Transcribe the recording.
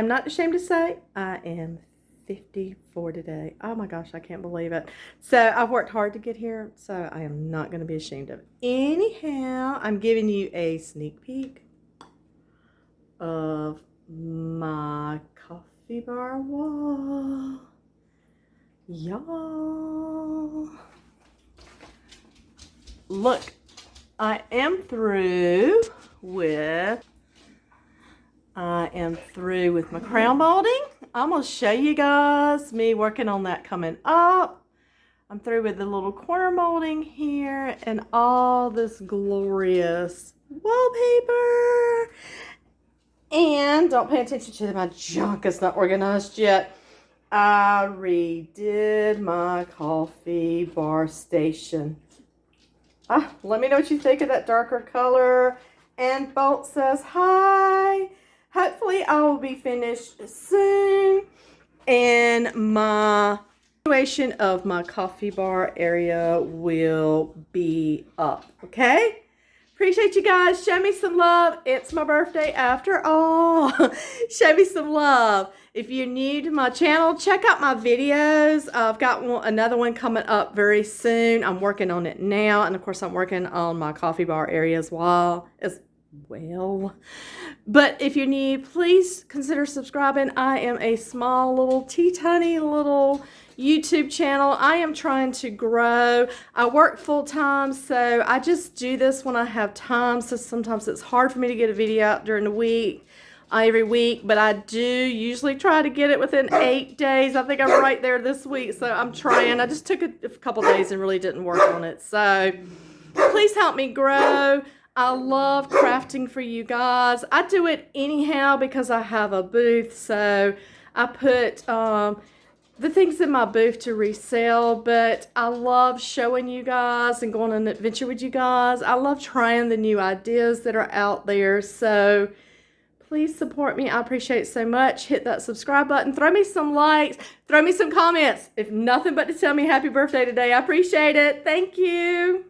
am not ashamed to say I am 54 today. Oh my gosh, I can't believe it. So I've worked hard to get here, so I am not going to be ashamed of it. Anyhow, I'm giving you a sneak peek of my coffee bar wall. Y'all, look, I am through with my crown molding. I'm going to show you guys me working on that coming up. I'm through with the little corner molding here and all this glorious wallpaper. And don't pay attention to my junk, it's not organized yet. I redid my coffee bar station. Let me know what you think of that darker color. And Bolt says hi. Hopefully I will be finished soon. And my situation of my coffee bar area will be up. Okay? Appreciate you guys. Show me some love. It's my birthday after all. Show me some love. If you're new to my channel, check out my videos. I've got another one coming up very soon. I'm working on it now. And of course, I'm working on my coffee bar area as well. But if you're new, please consider subscribing. I am a small little tiny little YouTube channel. I am trying to grow. I work full-time, so I just do this when I have time. So sometimes it's hard for me to get a video out during the week, every week, but I do usually try to get it within 8 days. I think I'm right there this week, so I'm trying. I just took a couple days and really didn't work on it. So please help me grow. I love crafting for you guys. I do it anyhow because I have a booth, so I put the things in my booth to resell, but I love showing you guys and going on an adventure with you guys. I love trying the new ideas that are out there, so please support me. I appreciate it so much. Hit that subscribe button. Throw me some likes. Throw me some comments. If nothing but to tell me happy birthday today, I appreciate it. Thank you.